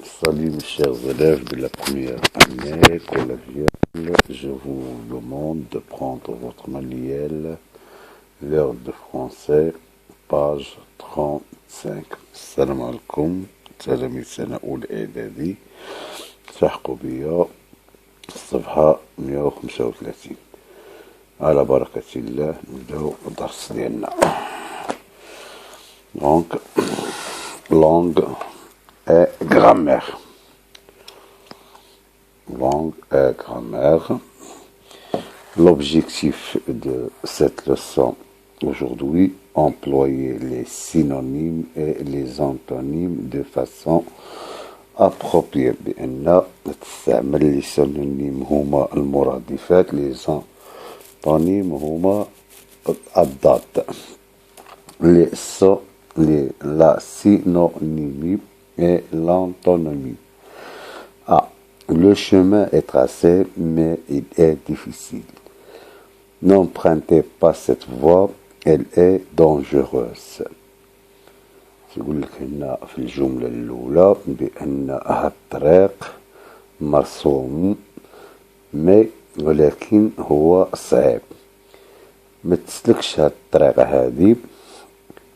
Salut mes chers élèves de la première année collégiale, je vous demande de prendre votre manuel, vers de français, page 35. Salam alaikum, تلاميذ سنة أولى إعدادي، التحقوا بيا الصفحة 135. على بركة الله نبداو الدرس ديالنا. Donc, langue et grammaire. Langue et grammaire. L'objectif de cette leçon aujourd'hui, employer les synonymes et les antonymes de façon appropriée. بأن تستعمل les synonymes هما المرادفات، les antonymes هما الضاد. La synonymie et l'antonymie. A. Le chemin est tracé, mais il est difficile. N'empruntez pas cette voie, elle est dangereuse. يقول لك هنا في الجملة الأولى بأن هذا الطريق مرسوم ولكن هو صعب. ما تسلكش هاد الطريقة هذه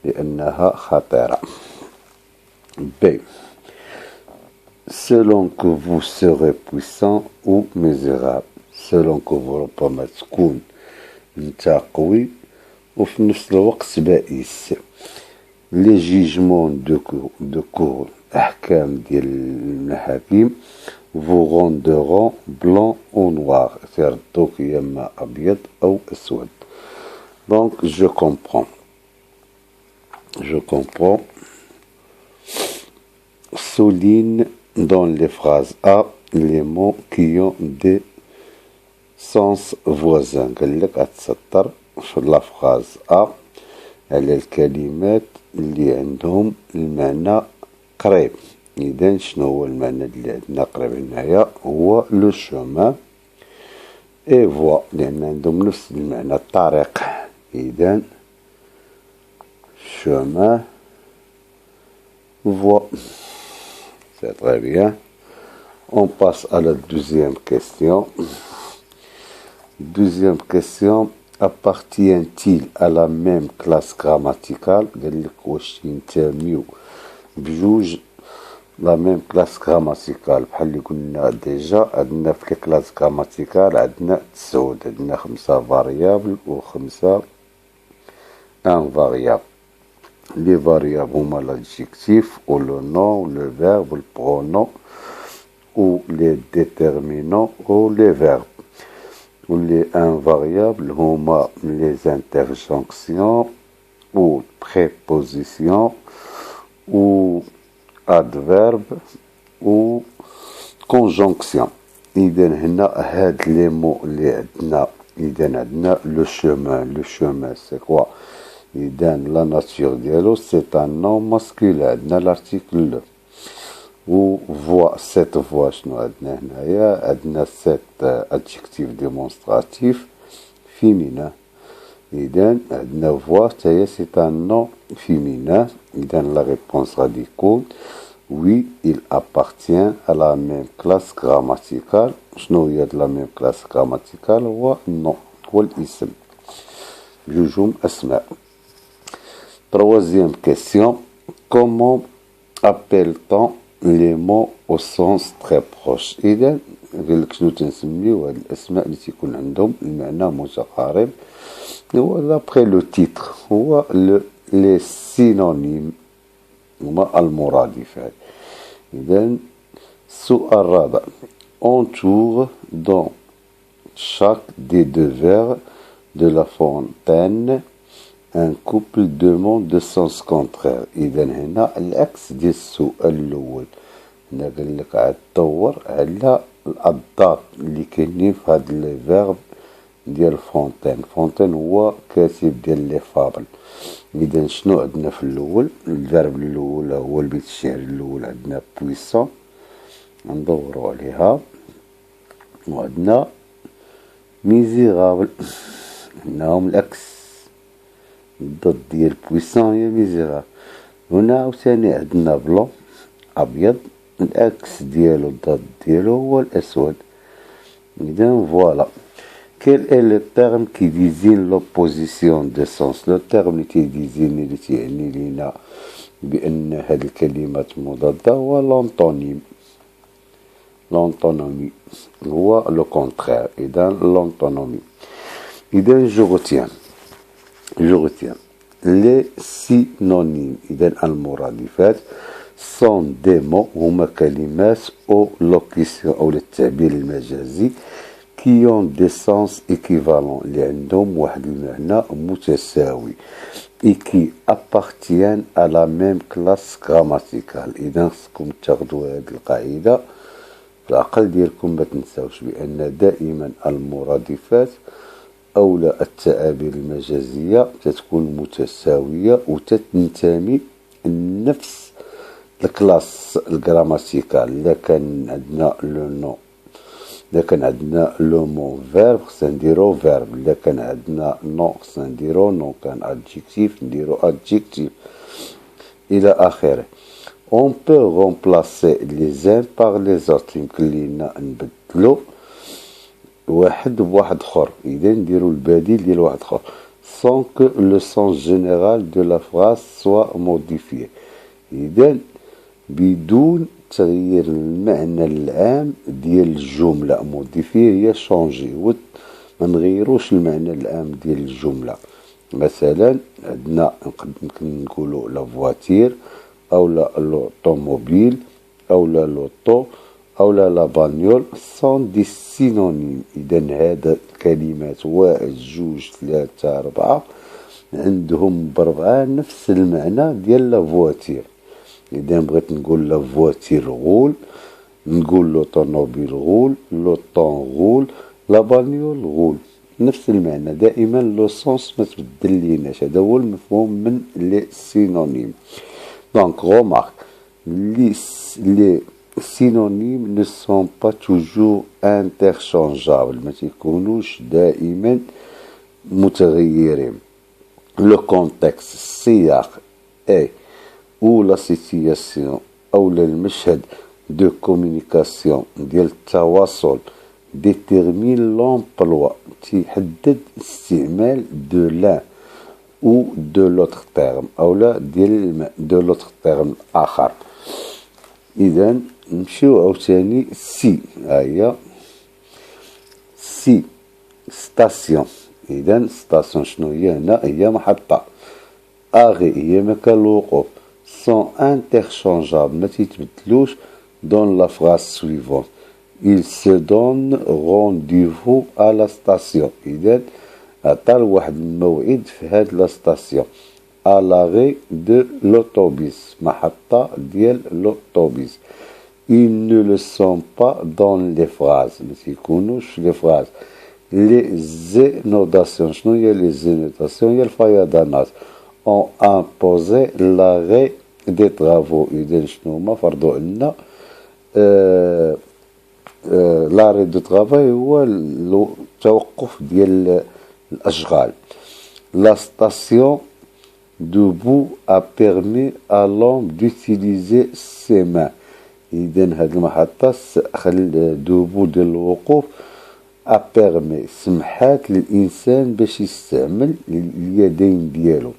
لأنها خطيرة. B. Selon que vous serez puissant ou misérable. Selon que vous ربما تكون نتا قوي وفي نفس الوقت بائس. Les jugements de cour أحكام ديال المحاكم vous rendront blanc ou noir. تردوك يا إما أبيض أو أسود. Donc je comprends. Souligne dans les phrases A les mots qui ont des sens voisins. قال لك أتسطر في la phrase A على الكلمات اللي عندهم المعنى قريب. إذن شنو هو المعنى اللي عندنا قريب هنايا؟ هو لو شومان اي فوا، لأن عندهم نفس المعنى الطريق. إذن chemin, voie. C'est très bien. On passe à la deuxième question. Deuxième question. Appartient-il à la même classe grammaticale? قال لك واش ينتميو بجوج la même classe grammaticale. بحال اللي قلنا ديجا عندنا في الكلاس grammaticale عندنا تسعود، عندنا 5 variables و 5 invariables. Les variables ont l'adjectif ou le nom, le verbe, le pronom, ou les déterminants ou les verbes. Ou les invariables ont les interjonctions ou prépositions ou adverbes ou conjonctions. إذن هنا هاد les mots اللي عندنا، إذن عندنا le chemin c'est quoi؟ إذن la nature ديالو c'est un nom masculin. عندنا l'article le. و voix, cette voix شنو عندنا هنايا؟ عندنا cet adjectif démonstratif féminin. إذن عندنا voix تاهي c'est un nom féminin. إذن la réponse غادي يكون oui, il appartient à la même classe grammaticale. شنو هي la même classe grammaticale؟ هو النوم، هو الاسم، جوجهم أسماء. Troisième question. Comment appelle-t-on les mots au sens très proche؟ إذا قال لك شنو تنسميو هاد الأسماء اللي تيكون عندهم المعنى متقارب؟ هو d'après le titre هو les synonymes هما المرادفات. إذا السؤال الرابع. Entoure dans chaque des deux vers de La Fontaine un couple de mots de sens contraire. إذا هنا العكس ديال السؤال الأول. هنا قال لك عاد دور على الأضداد اللي كاينين في هاد لي فيرب ديال فونتين. فونتين هو كاتب ديال لي فابل. إذا شنو عندنا في الأول؟ الفيرب الأول هو البيت الشعري الأول عندنا بويسون، ندورو عليها. وعندنا ميزيرابل، هناهم العكس، الضد ديال بويسون هي ميزيرابل. هنا عاوتاني عندنا بلون أبيض، الاكس ديالو الضد ديالو هو الاسود. اذا فوالا. Quel est le terme qui désigne l'opposition de sens? Le terme اللي تيديزيني اللي تيعني لينا بان هاد الكلمات مضادة هو l'antonyme. L'antonomie هو le contraire. اذا l'antonomie. اذا je retiens les synonymes. اذا المرادفات sont des mots هما كلمات او locution او للتعبير المجازي qui ont des sens équivalents اللي عندهم واحد المعنى متساوي et qui appartiennent à la même classe grammaticale. اذا خصكم تاخذوا هذه القاعده في العقل ديالكم، ما تنساوش بان دائما المرادفات او التعابير المجازيه تتكون متساويه وتنتمي لنفس الكلاس الجراماتيكال. اذا كان عندنا لو نو، اذا كان عندنا لو مون فيرب خصنا نديرو فيرب، اذا كان عندنا نو خصنا نديرو نو، كان ادجيكتيف نديرو ادجيكتيف الى اخره. on peut remplacer les uns par les autres. يمكن لينا نبدلو واحد بواحد اخر، اذا نديرو البديل ديال واحد اخر sans que le sens général de la phrase soit modifié. اذا بدون تغيير المعنى العام ديال الجملة. موديفي هي شونجي، ما نغيروش المعنى العام ديال الجملة. مثلا عندنا يمكن نقولو لا فواتير او لا لوطوموبيل او لا لوطو او لا بانيول سون دي سينونيم. اذا هذا الكلمات واحد جوج ثلاثة ربعة عندهم بربعة نفس المعنى ديال لا فواتير. اذا بغيت نقول لا فواتير غول نقول لو طوموبيل غول، لو طون غول، لا بانيول غول، نفس المعنى. دائما لو سونس ما تبدل ليناش. هذا هو المفهوم من لي سينونيم. دونك remarque les synonymes ne sont pas toujours interchangeables. ما تيكونوش دائما متغيرين. le contexte السياق اي ou la situation أو المشهد de communication ديال التواصل détermine l'emploi تيحدد استعمال de l'un ou de l'autre terme أو لا ديال de l'autre terme آخر. إذا نمشيو عاوتاني سي. هاهي سي ستاسيون. إذا ستاسيون شنو هي هنا؟ هي محطة. أغي هي مكان الوقوف. sont interchangeables ما تيتبدلوش dans la phrase suivante. ils se donnent rendez-vous à la station. إذا عطا واحد الموعد في هاد لا ستاسيون à l'arrêt de l'autobus محطة ديال l'autobus. ils ne le sont pas dans les phrases ما تيكونوش les phrases. les inondations شنو هي les inondations؟ هي الفيضانات. ont imposé l'arrêt des travaux. إذا شنو هما فرضوا عنا l'arrêt de travail هو التوقف ديال الأشغال. la station debout a permis à l'homme d'utiliser ses mains. إذا هاد المحطة debout ديال الوقوف a permis سمحات للإنسان باش يستعمل اليدين ديالو.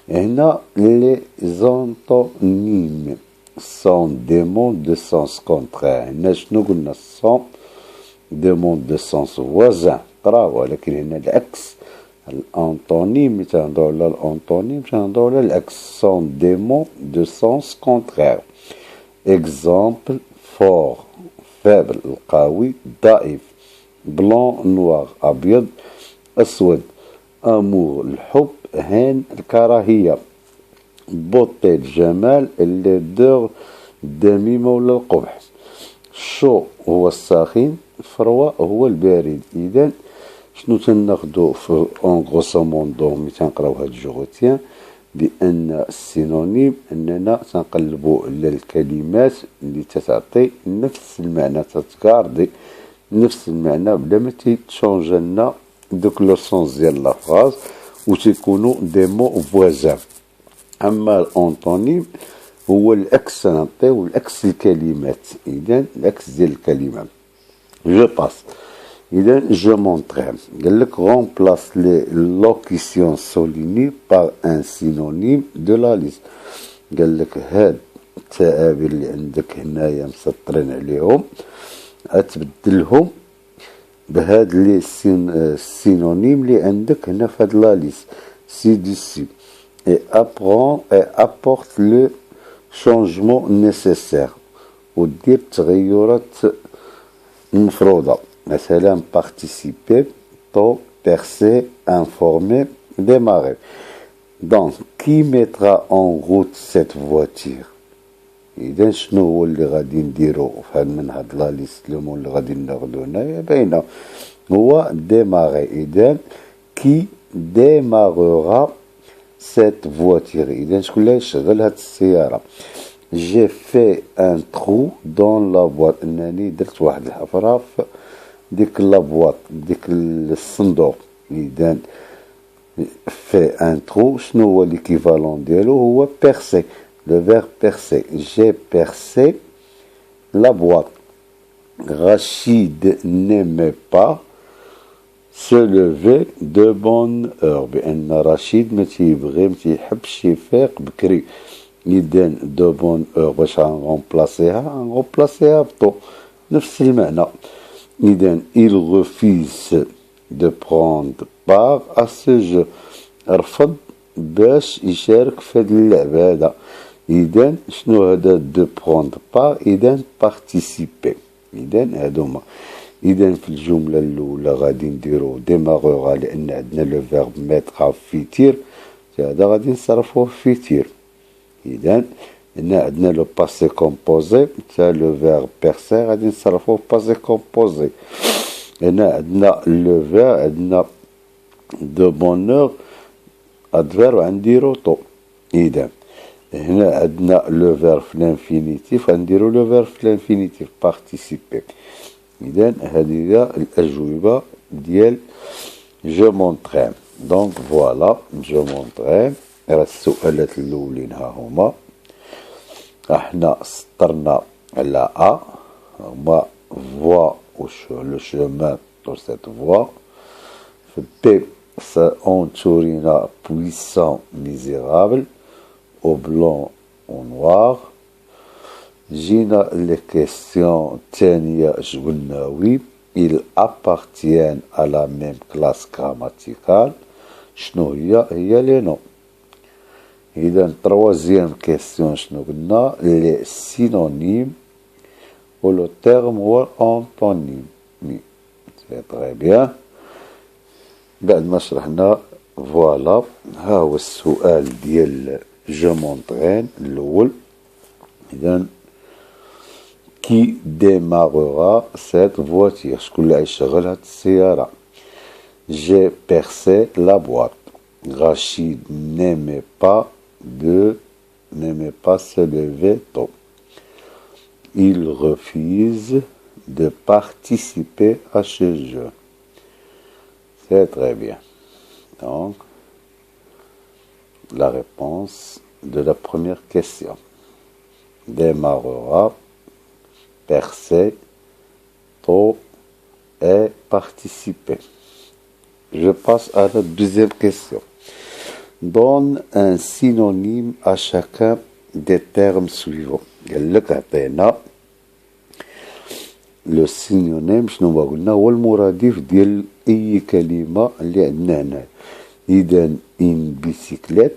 هنا les antonymes sont des mots de sens contraire. هنا شنو قلنا؟ sont des mots de sens voisin قراب، ولكن هنا العكس. الانطونيم ملي تنهضرو على الانطونيم تنهضرو على العكس. sont des mots de sens contraire. exemple fort faible القوي، ضعيف بلون نوار أبيض أسود، أمور الحب، هان الكراهية، بوتي الجمال، الليدور الدميمة ولا القبح، شو هو الساخن، فروة هو البارد. إذا شنو تناخدو في اون غروسو موندو ملي تنقراو هاد الجغوتيان؟ بأن السينونيم أننا تنقلبو على الكلمات اللي تتعطي نفس المعنى، تتكاردي نفس المعنى بلا ما تيتشونج لنا دوك لو سونس ديال لا فراز و تيكونوا دي مو فوازان. اما الانطونيم هو الأكس نعطيو الأكس الكلمات. إذا الأكس ديال الكلمة. جو باس. إذا جو مونتري. قال لك remplace les locutions soulignées par un synonyme de la liste. قال لك هاد التعابير اللي عندك هنايا مسطرين عليهم غتبدلهم بهاد لي السينونيم اللي عندك هنا في هاد لا ليست سي دي سي et apporte le changement nécessaire ودير التغيرات المفروضة. مثلا participer, tôt, percer, informer, démarrer. Donc, qui mettra en route cette voiture? إذا شنو هو اللي غادي نديرو في هاد من هاد لا ليست لومون اللي غادي ناخدو هنايا باينة هو démarrer. إذا qui démarrera cette voiture. إذا شكون اللي يشغل هاد السيارة؟ j'ai fait un trou dans la boîte. أنني درت واحد الحفرة في ديك لابواط ديك الصندوق. إذا fait un trou شنو هو l'équivalent ديالو هو percer. Le verbe percer. J'ai percé la boîte. Rachid n'aimait pas se lever de bonne heure. بأن رشيد ما تيحبش يفيق بكري. إذا de bonne heure باش غنغومبلاسيها بطو نفس المعنى. إذا il refuse de prendre part à ce jeu. رفض باش يشارك في هاد اللعبة هذا. إذا شنو هذا دو بروند با؟ إذا بارتيسيبي. إذا هادوما. إذا في الجملة الأولى غادي نديرو ديماغوغا لأن عندنا لو فيرب ميتغا في تير. هذا غادي نصرفوه في تير. إذا هنا عندنا لو باسي كومبوزي تاع لو فيرب بيرسي غادي نصرفوه باسي كومبوزي. هنا عندنا لو فيرب عندنا دو بونور أدفيرب غنديرو طو. إذا هنا عندنا لو فيرب في الانفينيتيف غنديرو لو فيرب في الانفينيتيف بارتيسيبي. إذا هذه هي الأجوبة ديال جو مونطري. دونك فوالا جو مونطري. راه السؤالات الأولين ها هما. احنا سطرنا على أ هما فوا لو شومان pour cette voie. في بي Anturina puissant misérable au blanc au noir. جينا les questions تانية جبنا وي. ils appartiennent à la même classe grammaticale. شنو هي les noms. إذا troisième question شنو قلنا les synonymes ou le terme هو antonyme. c'est très bien. بعد ما شرحنا فوالا ها هو السؤال ديال جو مونطرين الأول. إذا كي ديماغورا سيت فواتير شكون اللي غيشغل هاد السيارة؟ جي بيرسي لا بواط. رشيد n'aimait pas se lever tôt. Il refuse de participer à ce jeu. C'est très bien. Donc, la réponse de la première question. Démarrera, percer, tôt et participer. Je passe à la deuxième question. Donne un synonyme à chacun des termes suivants. قال لك عطينا لو سينونيم شنو هو قلنا هو المرادف ديال اي كلمه اللي عندنا هنا. اذا ان بيسيكليت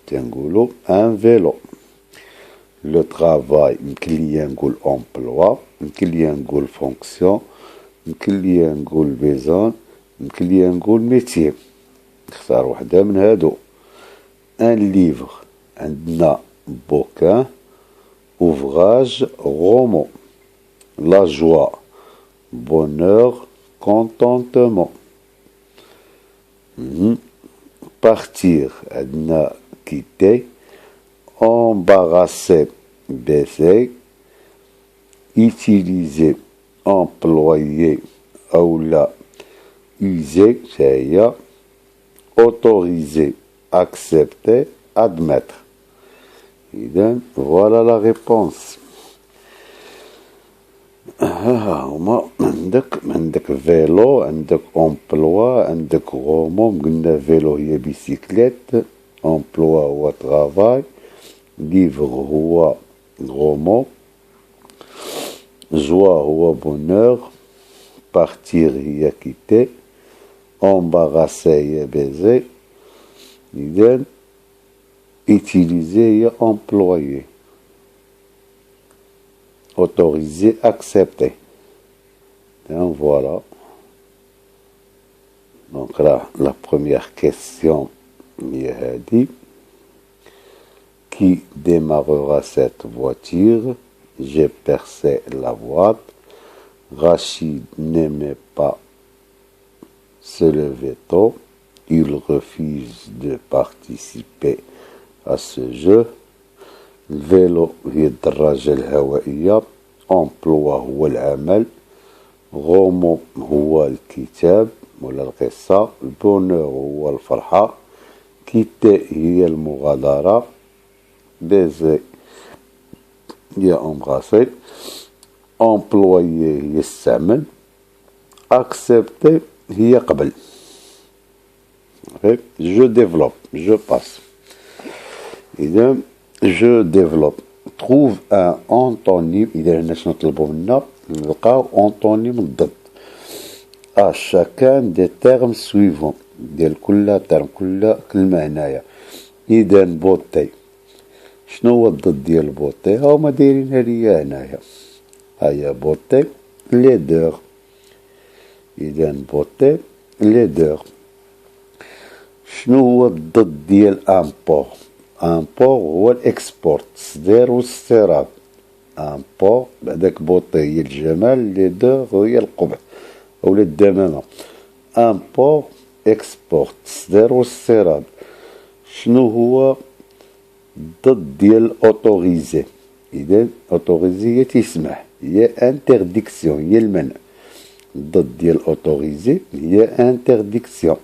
تنقولوا ان فيلو. لو طرافاي يمكن ليا نقول امبلوا، يمكن ليا نقول فونكسيون، يمكن ليا نقول بيزون، يمكن ليا نقول ميتير. نختار وحده من هادو. ان ليفر عندنا بوكان، ouvrage, roman. La joie, bonheur, contentement. Partir, adna, quitter. Embarrasser, baiser. Utiliser, employer, aula, user, c'est autoriser, accepter, admettre. إذن voilà la réponse. هما عندك فيلو، عندك امبلوا، عندك غوموم. قلنا فيلو هي بيسيكليت، امبلوا هو ترافاي، ليفغ هو غومو، جوا هو بونور، بارتير هي كيتي، امباراسي هي بيزي. إذن utiliser هي employer. Autoriser, accepter. Donc voilà. Donc là, la première question, dit qui démarrera cette voiture? J'ai percé la boîte. Rachid n'aimait pas se lever tôt. Il refuse de participer à ce jeu. الفيلو هي الدراجة الهوائية، امبلوا هو العمل، غومو هو الكتاب ولا القصة، البونور هو الفرحة، كيتي هي المغادرة، بيزي هي امغاسي، امبلويي هي السمن، اكسبتي هي قبل. جو ديفلوب، جو باس. إذا je développe. Trouve un antonyme. إذا هناش نطلبو منا نلقاو antonyme ضد à chacun des termes suivants ديال كل terme كل كلمة هنايا. إذا بوتي، شنو هو الضد ديال بوتي؟ هاهما دايرينها ليا هنايا، هيا بوتي ليدور. إذا بوتي ليدور. شنو هو الضد ديال امبور؟ امبور هو الاكسبورت، التصدير والاستيراد. امبور بعداك بوطي هي الجمال، لي دور هي القبح اولا الدمامة. امبور اكسبورت، التصدير والاستيراد. شنو هو ضد ديال اوتوريزي؟ اذا اوتوريزي هي تيسمح، هي انترديكسيون هي المنع. ضد ديال اوتوريزي هي انترديكسيون.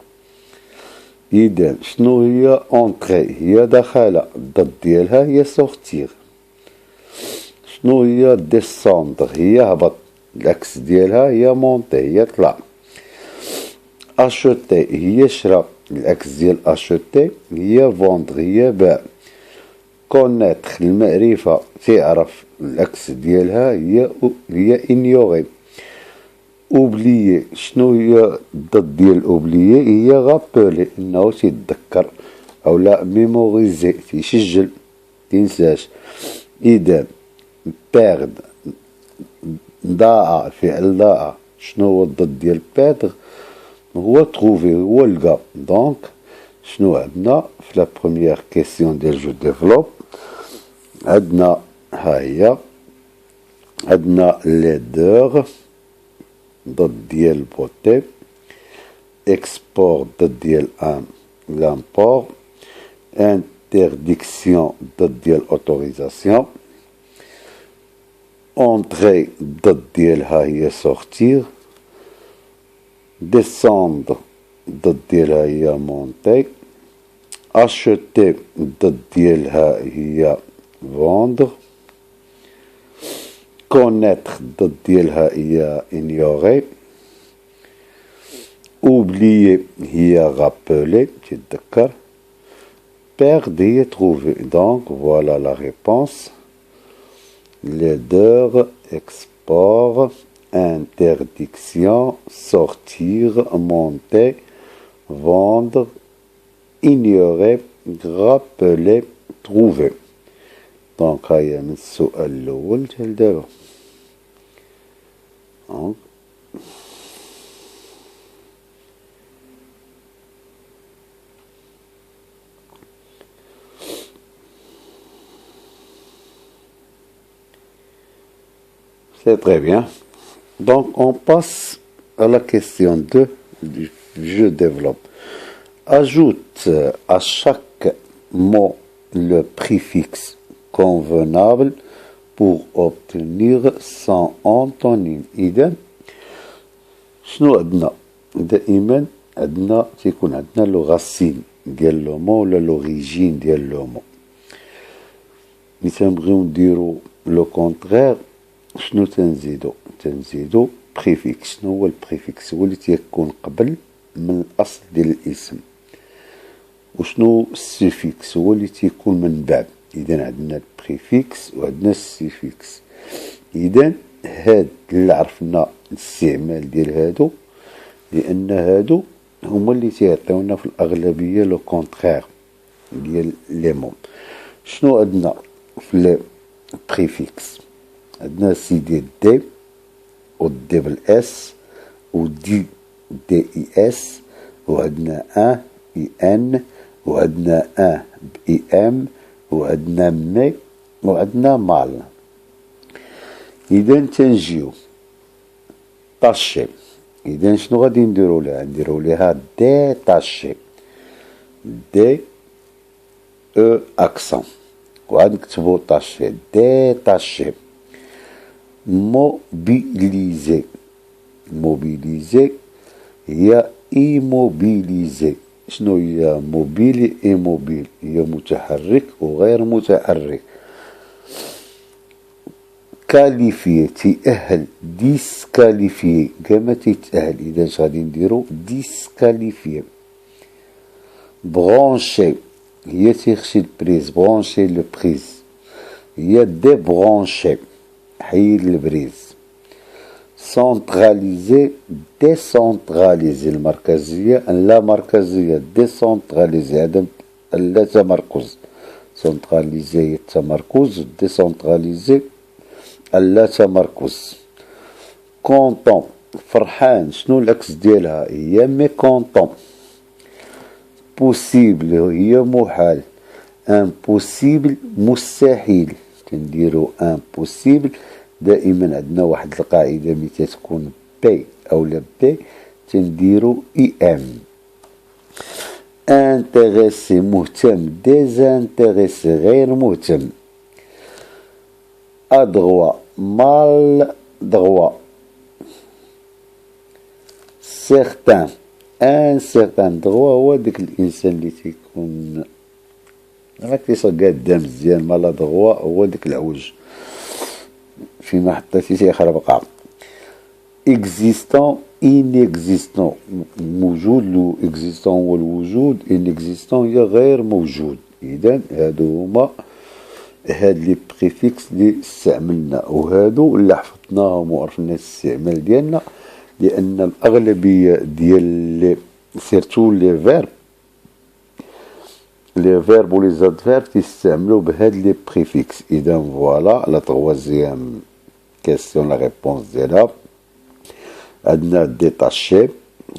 إذا شنو هي اونتري؟ هي دخل. الضد ديالها هي سورتير. شنو هي ديسوندر؟ هي هبط. العكس ديالها هي مونتي هي طلع. اشوتي هي شرا. العكس ديال اشوتي هي فوندر هي باع. كونيتر المعرفة تعرف. العكس ديالها هي انيوغي. اوبليي شنو هي الضد ديال اوبليي؟ هي غابولي انه تيتذكر او لا ميموريزي تيسجل تينساش. اذا بيرد ضاع، فعل ضاع. شنو هو الضد ديال بيردغ؟ هو تروفي هو لقى. دونك شنو عندنا في لا بروميير كيسيون ديال جو ديفلوب؟ عندنا ها هي، عندنا ليدور ضد ديال بوتي، اكسبور ضد ديال لامبور، انترديكسيون ضد ديال اوتوريزاسيون، اونتري ضد ديالها هي سورتير، ديسوندر ضد ديالها هي مونتي، اشوتي ضد ديالها هي فوندر، كونيتر ضد ديالها هي انيوغي، اوبليي هي غابولي تتذكر، بيرد هي تروفي. دونك فوالا لا ريبونس. ليدور، export, interdiction, sortir, monter, vendre, ignorer, rappeler, trouver. Donc, هيا من السؤال الأول حتى دابا. C'est très bien. Donc, on passe à la question 2 du je développe. Ajoute à chaque mot le préfixe convenable pour obtenir son antonyme. إذا شنو عندنا؟ دائما عندنا تيكون عندنا لو غاسين ديال لو مو ولا لوريجين ديال لو مو. ملي تنبغيو نديرو لو كونترير شنو تنزيدو بريفيكس. شنو هو البريفيكس؟ هو اللي تيكون قبل من الاصل ديال الاسم. وشنو السيفيكس؟ هو اللي تيكون من بعد. اذا عندنا البريفيكس وعندنا السيفيكس. اذا هاد اللي عرفنا الاستعمال ديال هادو، لان هادو هما اللي تيعطيونا في الاغلبيه لو كونترير ديال لي مون. شنو عندنا في البريفيكس؟ عندنا سيدي دي ودي بالاس ودي دي اي اس، وعندنا ان اي ان، وعندنا ان باي ام، وعندنا مي، وعندنا مال. اذا تنجيو طاشي. اذا شنو غادي نديرو ليها؟ نديرو ليها ديتاشي، دي او اكسون، وعاد نكتبو طاشي ديتاشي. موبيليزي، موبيليزي هي ايموبيليزي. شنو هي موبيل؟ ايموبيل هي متحرك وغير متحرك. كاليفي تيأهل، ديسكاليفي كما تيتأهل. اذا اش غادي نديرو؟ ديسكاليفي. برونشي هي تيخشي البريز، برونشي لو بريز. هي ديبرونشي، حيد البريز. سونتراليزي، ديسونتراليزي المركزية، لا مركزية، ديسونتراليزي عدم اللا تمركز. سونتراليزي هي التمركز، ديسونتراليزي اللا تمركز. كونطون فرحان، شنو العكس ديالها؟ هي ميكونطون. بوسيبل هي محال. امبوسيبل مستحيل. كنديرو امبوسيبل دائما عندنا واحد القاعده ملي تتكون بي او لا بي تنديرو اي ام. انتريسي مهتم، ديزانتريسي غير مهتم. ادغوا مال دغوا. سيغتان، ان سيغتان دغوا هو داك الانسان اللي تيكون راك تيصقاد مزيان، مال دغوا هو داك العوج فيما حطيتي تيخربقها. اكزيستون، انيكزيستون موجود، لو اكزيستون هو الوجود، انيكزيستون هي غير موجود. اذا هادو هما هاد لي بريفيكس اللي استعملنا، وهادو اللي حفظناهم وعرفنا الاستعمال ديالنا، لان الاغلبيه ديال لي سيرتو لي فيرب و لي زادفيرب تيستعملوا بهاد لي بريفيكس. اذا فوالا لا تروازيام كيسيون لا ريبونس ديالها. عندنا ديتاشي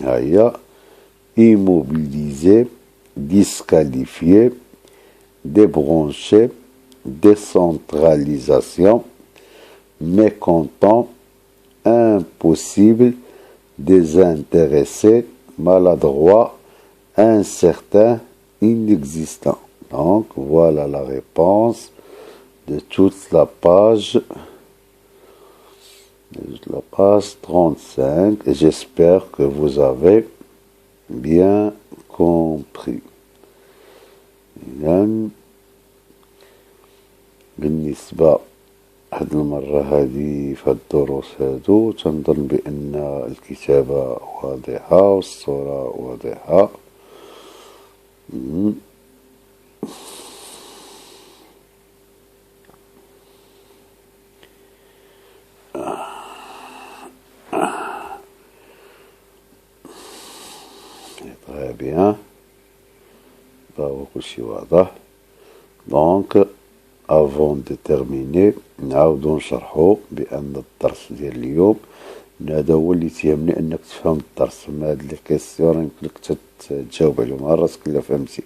ها هي، immobilisé, disqualifié, débranché, décentralisation, mécontent, impossible, désintéressé, maladroit, incertain, inexistant. Donc voilà la réponse de toute la page 35, et j'espère que vous avez bien compris. إذن بالنسبة هاد المرة هادي في هاد الدروس هادو تنظن بأن الكتابة واضحة والصورة واضحة. Très bien. هو كلشي واضح. دونك افون دو تيرميني نعاودو نشرحو بان الدرس ديال اليوم هذا هو اللي تيهمني انك تفهم الدرس. ما هاد لي كيسيون يمكنلك تجاوب عليهم على راسك الا فهمتي،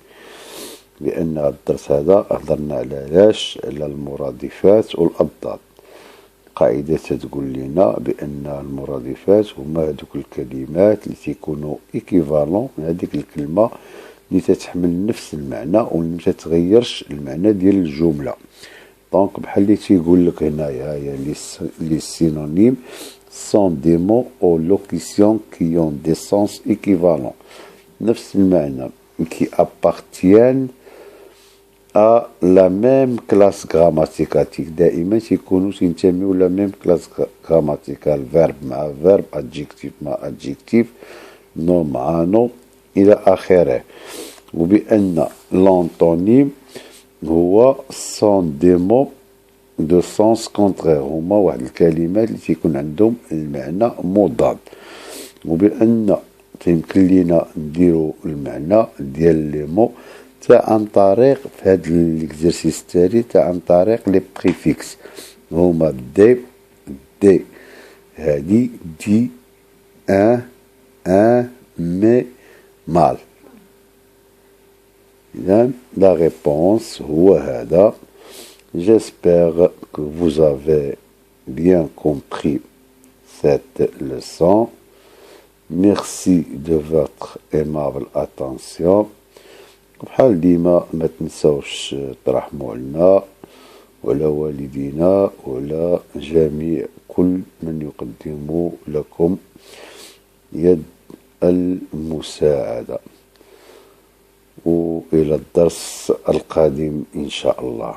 لان هاد الدرس هذا هضرنا على علاش، على المرادفات والأضداد. قاعدة تقول لنا بأن المرادفات هما هذوك الكلمات اللي تيكونوا إيكيفالون من هذيك الكلمة اللي تتحمل نفس المعنى واللي متتغيرش المعنى ديال الجملة. دونك بحال اللي تيقول لك هنايا هي لي سينونيم سون دي مو او لوكيسيون كي اون دي سونس إيكيفالون، نفس المعنى كي أبارتيان à la même classe grammaticale. دائما تيكونوا تنتميو la même classe grammaticale. verbe مع verbe, adjectif مع adjectif, nom مع nom إلى آخره. وبأن l'antonyme هو sont des mots de sens contraire. هما واحد الكلمات اللي تيكون عندهم المعنى مضاد. وبأن تيمكن لينا نديرو المعنى ديال لي مو عن طريق في هاد ليكزرسيس التالي عن طريق لي بريفيكس هما دي هادي دي مي مال. إذن لا ريبونس هو هذا. J'espère que vous avez bien compris cette leçon. Merci de votre aimable attention. بحال ديما ما تنسوش ترحموا علينا وعلى والدينا وعلى جميع كل من يقدم لكم يد المساعدة. وإلى الدرس القادم إن شاء الله.